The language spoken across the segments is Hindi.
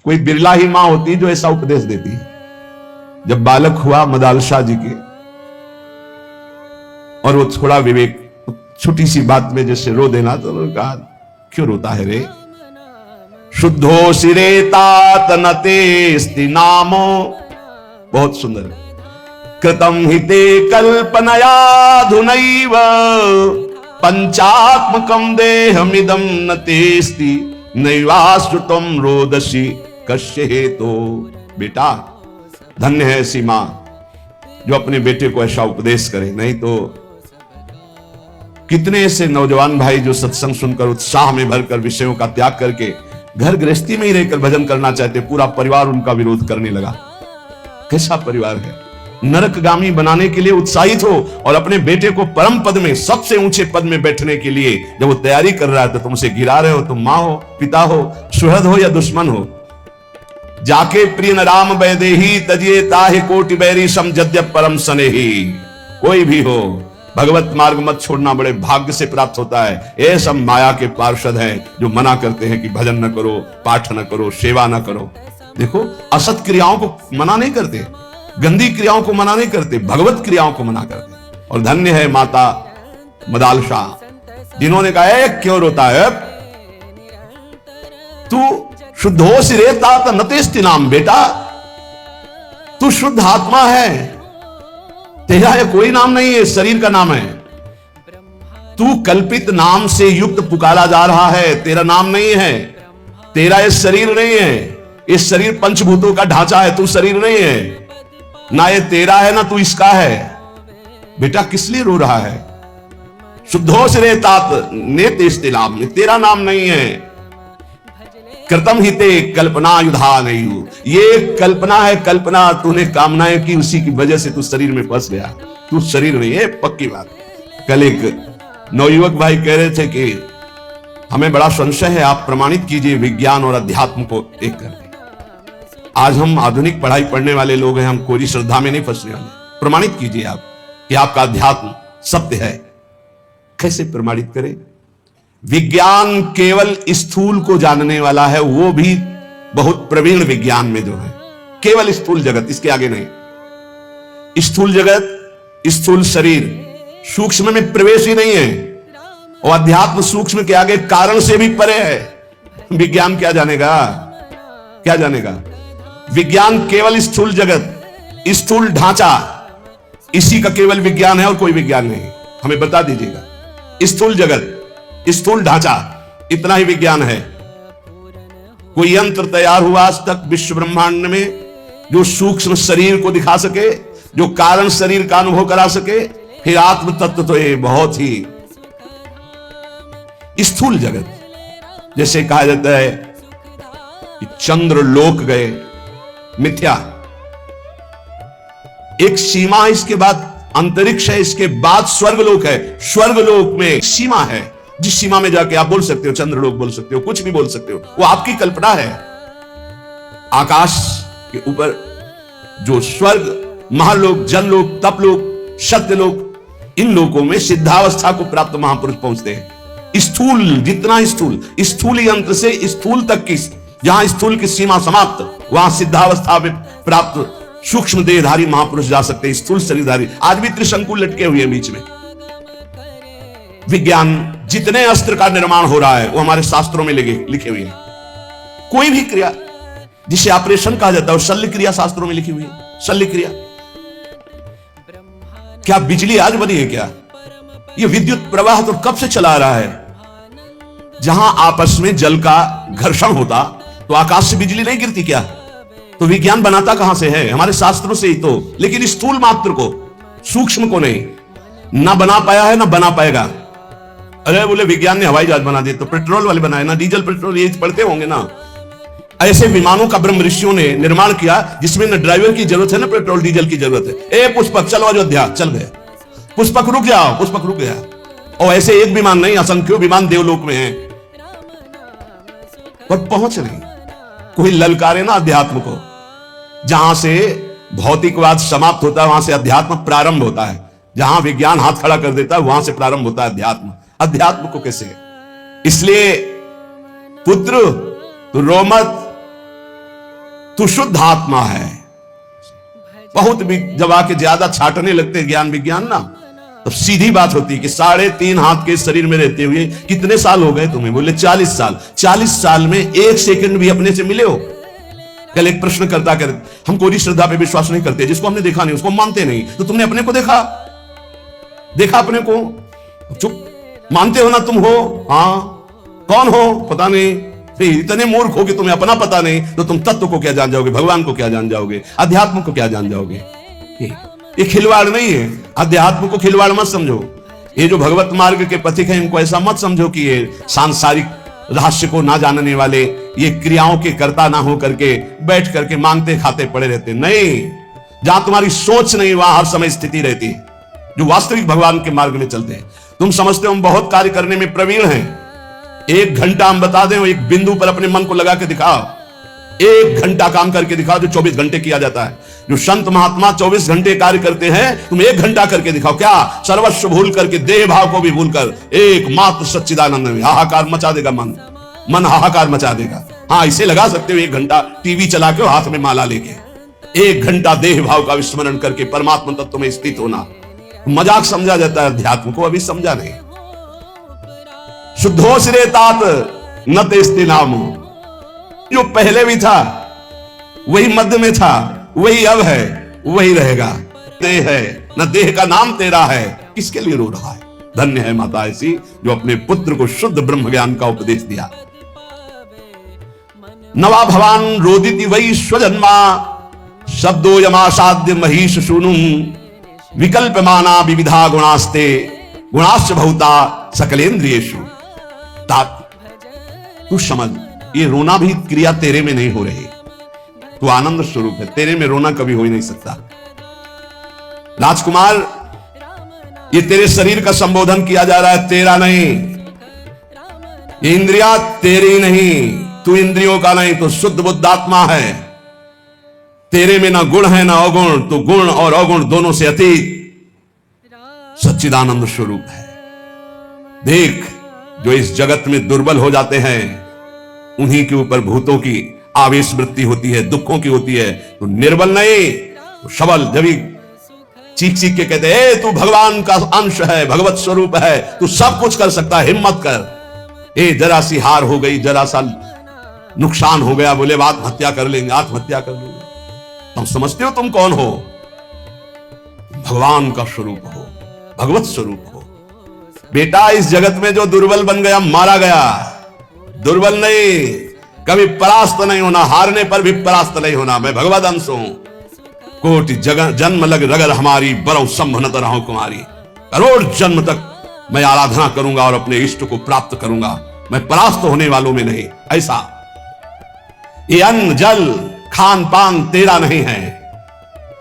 कोई बिरला ही मां होती जो ऐसा उपदेश देती। जब बालक हुआ मदालशाह जी के, और वो थोड़ा विवेक, छोटी सी बात में जैसे रो देना, तो उन्होंने कहा क्यों रोता है रे? शुद्धो सिरे तात नतेस्ति नामो, बहुत सुंदर। कृतम हिते कल्पनया धुनैव पंचात्मकम देहमिदम नतेस्ति नैवाश्रुतम रोदसी कश्य हेतो। बेटा धन्य है ऐसी मां जो अपने बेटे को ऐसा उपदेश करे, नहीं तो कितने ऐसे नौजवान भाई जो सत्संग सुनकर उत्साह में भरकर विषयों का त्याग करके घर गृहस्थी में ही रहकर भजन करना चाहते, पूरा परिवार उनका विरोध करने लगा। कैसा परिवार है? नरकगामी बनाने के लिए उत्साहित हो और अपने बेटे को परम पद में, सबसे ऊंचे पद में बैठने के लिए जब वो तैयारी कर रहा है तो तुमसे गिरा रहे हो। तुम मां हो, पिता हो, सुहृद हो या दुश्मन हो। जाके प्रिय न राम वैदेही तजिए ताहि कोटि बैरी सम जद्यप परम सनेही। कोई भी हो, भगवत मार्ग मत छोड़ना, बड़े भाग्य से प्राप्त होता है। ये सब माया के पार्षद हैं जो मना करते हैं कि भजन न करो, पाठ न करो, सेवा न करो। देखो, असत क्रियाओं को मना नहीं करते, गंदी क्रियाओं को मना नहीं करते, भगवत क्रियाओं को मना करते। और धन्य है माता मदालशाह जिन्होंने कहा क्यों रोता है? तू शुद्धो सिरे तात नतेस्ति नाम। बेटा तू शुद्ध आत्मा है, तेरा ये कोई नाम नहीं है, शरीर का नाम है। तू कल्पित नाम से युक्त पुकारा जा रहा है, तेरा नाम नहीं है। तेरा ये शरीर नहीं है, ये शरीर पंचभूतों का ढांचा है, तू शरीर नहीं है। ना ये तेरा है ना तू इसका है। बेटा किस लिए रो रहा है? शुद्धो सिरे तात नेतेस्ति नाम, तेरा नाम नहीं है। कृतम हिते कल्पना युधा नहीं, ये कल्पना है, कल्पना तूने कामनाएं की, उसी की वजह से तू शरीर में फंस गया। तू शरीर नहीं है, पक्की बात। कल एक नवयुवक भाई कह रहे थे कि हमें बड़ा संशय है, आप प्रमाणित कीजिए विज्ञान और अध्यात्म को एक करके। आज हम आधुनिक पढ़ाई पढ़ने वाले लोग हैं, हम कोई श्रद्धा में नहीं फंसने वाले। प्रमाणित कीजिए आप कि आपका अध्यात्म सत्य है। कैसे प्रमाणित करें? विज्ञान केवल स्थूल को जानने वाला है, वो भी बहुत प्रवीण विज्ञान में जो है, केवल स्थूल जगत, इसके आगे नहीं। स्थूल जगत, स्थूल शरीर, सूक्ष्म में प्रवेश ही नहीं है। और अध्यात्म सूक्ष्म के आगे कारण से भी परे है। विज्ञान क्या जानेगा? क्या जानेगा? विज्ञान केवल स्थूल जगत, स्थूल ढांचा, इसी का केवल विज्ञान है और कोई विज्ञान नहीं। हमें बता दीजिएगा। स्थूल जगत, स्थूल ढांचा, इतना ही विज्ञान है। कोई यंत्र तैयार हुआ आज तक विश्व ब्रह्मांड में जो सूक्ष्म शरीर को दिखा सके, जो कारण शरीर का अनुभव करा सके? फिर आत्म तत्व तो ये बहुत ही स्थूल जगत। जैसे कहा जाता है कि चंद्र लोक गए, मिथ्या। एक सीमा, इसके बाद अंतरिक्ष है, इसके बाद स्वर्गलोक है। स्वर्गलोक में सीमा है, जिस सीमा में जाके आप बोल सकते हो चंद्रलोक बोल सकते हो, कुछ भी बोल सकते हो, वो आपकी कल्पना है। आकाश के ऊपर जो स्वर्ग, महालोक, जनलोक, तपलोक, सत्यलोक, इन लोकों में सिद्धावस्था को प्राप्त महापुरुष पहुंचते हैं। स्थूल, जितना स्थूल, स्थूल यंत्र से स्थूल तक की, जहां स्थूल की सीमा समाप्त, वहां सिद्धावस्था में प्राप्त सूक्ष्म देहधारी महापुरुष जा सकते हैं। स्थूल शरीरधारी आज भी त्रिशंकु लटके हुए हैं बीच में। विज्ञान, जितने अस्त्र का निर्माण हो रहा है वो हमारे शास्त्रों में लिखे हुए हैं। कोई भी क्रिया जिसे ऑपरेशन कहा जाता है, और शल्य क्रिया शास्त्रों में लिखी हुई है। शल्य क्रिया क्या बिजली आज बनी है क्या? ये विद्युत प्रवाह तो कब से चला रहा है? जहां आपस में जल का घर्षण होता तो आकाश से बिजली नहीं गिरती क्या? तो विज्ञान बनाता कहां से है? हमारे शास्त्रों से ही तो। लेकिन स्थूल मात्र को, सूक्ष्म को नहीं, ना बना पाया है ना बना पाएगा। अरे बोले विज्ञान ने हवाई जहाज बना दिए, तो पेट्रोल वाले बनाए ना, डीजल पेट्रोल, ये पढ़ते होंगे ना। ऐसे विमानों का ब्रह्म ऋषियों ने निर्माण किया जिसमें न ड्राइवर की जरूरत है ना पेट्रोल डीजल की जरूरत है। ए पुष्पक चलो अयोध्या, चल गए। पुष्पक रुक जाओ, पुष्पक रुक गया। और ऐसे एक विमान नहीं, असंख्यों विमान देवलोक में हैं, पर पहुंच नहीं। कोई ललकारे ना अध्यात्म को। जहां से भौतिकवाद समाप्त होता है वहां से अध्यात्म प्रारंभ होता है। जहां विज्ञान हाथ खड़ा कर देता है वहां से प्रारंभ होता है अध्यात्म। अध्यात्म को कैसे? इसलिए पुत्र तो रो मत, तू शुद्ध आत्मा है। बहुत भी जब आके ज्यादा छाटने लगते ज्ञान विज्ञान ना, तो सीधी बात होती कि 3.5 हाथ के शरीर में रहते हुए कितने साल हो गए तुम्हें? बोले 40 साल। 40 साल में 1 सेकंड भी अपने से मिले हो? कल एक प्रश्न करता कर, हम कोई श्रद्धा पे विश्वास नहीं करते, जिसको हमने देखा नहीं उसको मानते नहीं। तो तुमने अपने को देखा अपने को? चुप, मानते हो ना तुम हो? हाँ, कौन हो पता नहीं। इतने मूर्ख हो कि तुम्हें अपना पता नहीं, तो तुम तत्व को क्या जान जाओगे? भगवान को क्या जान जाओगे? अध्यात्म को क्या जान जाओगे? ये खिलवाड़ नहीं है। अध्यात्म को खिलवाड़ मत समझो। ये जो भगवत मार्ग के पथिक हैं, इनको ऐसा मत समझो कि ये सांसारिक रहस्य को ना जानने वाले, ये क्रियाओं के कर्ता ना हो करके बैठ करके मांगते खाते पड़े रहते। नहीं, जहां तुम्हारी सोच नहीं वहां हर समय स्थिति रहती है। जो वास्तविक भगवान के मार्ग में चलते हैं, तुम समझते हो हम बहुत कार्य करने में प्रवीण हैं। 1 घंटा हम बता दें, एक बिंदु पर अपने मन को लगा के दिखाओ। 1 घंटा काम करके दिखाओ जो 24 घंटे किया जाता है। जो संत महात्मा 24 घंटे कार्य करते हैं, तुम 1 घंटा करके दिखाओ। क्या सर्वस्व भूल करके, देह भाव को भी भूलकर एकमात्र सच्चिदानंद में हाहाकार मचा देगा। मन हाहाकार मचा देगा। हाँ, इसे लगा सकते हो 1 घंटा टीवी चला के हाथ में माला लेके। 1 घंटा देह भाव का विस्मरण करके परमात्मा तत्व में स्थित होना मजाक समझा जाता है, अध्यात्म को अभी समझा नहीं। शुद्धो सिरे तात न तेस्ते नाम। जो पहले भी था वही मध्य में था, वही अब है, वही रहेगा। देह है न देह का नाम तेरा है, किसके लिए रो रहा है? धन्य है माता ऐसी जो अपने पुत्र को शुद्ध ब्रह्म ज्ञान का उपदेश दिया। नवा भवान रोदिति वही स्वजन्मा, शब्दो यमासाद्य महिष सुनु, विकल्प माना विविधा गुणास्ते, गुणाश्च बहुता सकलेन्द्रियेषु। तू समझ, ये रोना भी क्रिया तेरे में नहीं हो रही। तू आनंद स्वरूप है, तेरे में रोना कभी हो ही नहीं सकता। राजकुमार, ये तेरे शरीर का संबोधन किया जा रहा है, तेरा नहीं। ये इंद्रिया तेरी नहीं, तू इंद्रियों का नहीं, तो शुद्ध बुद्ध आत्मा है। तेरे में ना गुण है ना अवगुण, तो गुण और अवगुण दोनों से अतीत सच्चिदानंद स्वरूप है। देख, जो इस जगत में दुर्बल हो जाते हैं, उन्हीं के ऊपर भूतों की आवेश वृत्ति होती है, दुखों की होती है। तो निर्बल नहीं, तो सबल। जब चीख चीख के कहते हैं तू भगवान का अंश है, भगवत स्वरूप है, तू सब कुछ कर सकता है, हिम्मत कर। जरा सी हार हो गई, जरा सा नुकसान हो गया, बोले आत्महत्या कर लेंगे, आत्महत्या कर लेंगे। तुम समझते हो तुम कौन हो? भगवान का स्वरूप हो, भगवत स्वरूप हो। बेटा, इस जगत में जो दुर्बल बन गया मारा गया। दुर्बल नहीं, कभी परास्त नहीं होना, हारने पर भी परास्त नहीं होना। मैं भगवत अंश हूं। कोटि जन्म लग रगर हमारी, बरौ संभनत रहो कुमारी। करोड़ जन्म तक मैं आराधना करूंगा और अपने इष्ट को प्राप्त करूंगा। मैं परास्त होने वालों में नहीं। ऐसा ये अन्न जल खान पान तेरा नहीं है,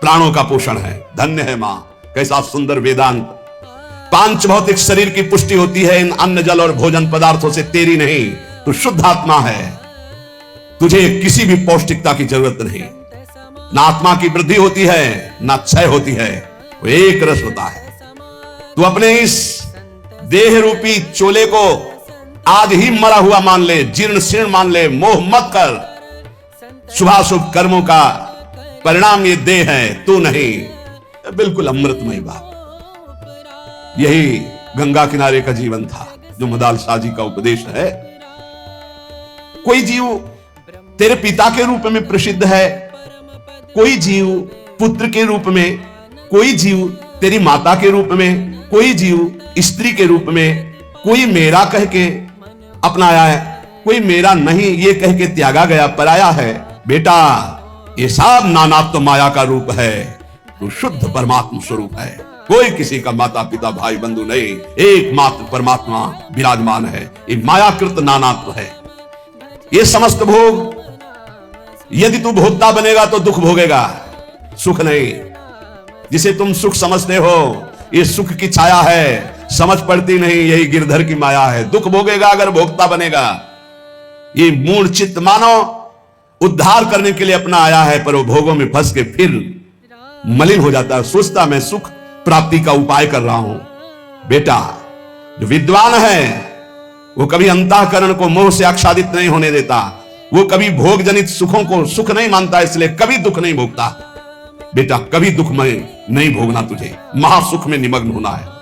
प्राणों का पोषण है। धन्य है मां, कैसा सुंदर वेदांत। पांच भौतिक शरीर की पुष्टि होती है इन अन्न जल और भोजन पदार्थों से, तेरी नहीं। तू शुद्ध आत्मा है, तुझे किसी भी पौष्टिकता की जरूरत नहीं। ना आत्मा की वृद्धि होती है ना क्षय होती है, वो एक रस होता है। तू अपने इस देह रूपी चोले को आज ही मरा हुआ मान ले, जीर्ण शीर्ण मान ले, मोह मत कर। शुभाशुभ कर्मों का परिणाम ये देह है, तू नहीं। बिल्कुल अमृतमय बात। यही गंगा किनारे का जीवन था जो मदाल शाह जी का उपदेश है। कोई जीव तेरे पिता के रूप में प्रसिद्ध है, कोई जीव पुत्र के रूप में, कोई जीव तेरी माता के रूप में, कोई जीव स्त्री के रूप में, कोई मेरा कह के अपनाया है, कोई मेरा नहीं ये कह के त्यागा गया, पराया है। बेटा, ये सब नानात्व माया का रूप है, तो शुद्ध परमात्मा स्वरूप है। कोई किसी का माता पिता भाई बंधु नहीं, एकमात्र परमात्मा विराजमान है। ये मायाकृत नानात्व है। ये समस्त भोग, यदि तू भोक्ता बनेगा तो दुख भोगेगा, सुख नहीं। जिसे तुम सुख समझते हो, ये सुख की छाया है, समझ पड़ती नहीं, यही गिरधर की माया है। दुख भोगेगा अगर भोक्ता बनेगा। ये मूल चित्त मानव उद्धार करने के लिए अपना आया है, पर वो भोगों में फंस के फिर मलिन हो जाता है, सोचता मैं सुख प्राप्ति का उपाय कर रहा हूं। बेटा, जो विद्वान है वो कभी अंतःकरण को मोह से आच्छादित नहीं होने देता। वो कभी भोग जनित सुखों को सुख नहीं मानता, इसलिए कभी दुख नहीं भोगता। बेटा कभी दुख में नहीं भोगना, तुझे महासुख में निमग्न होना है।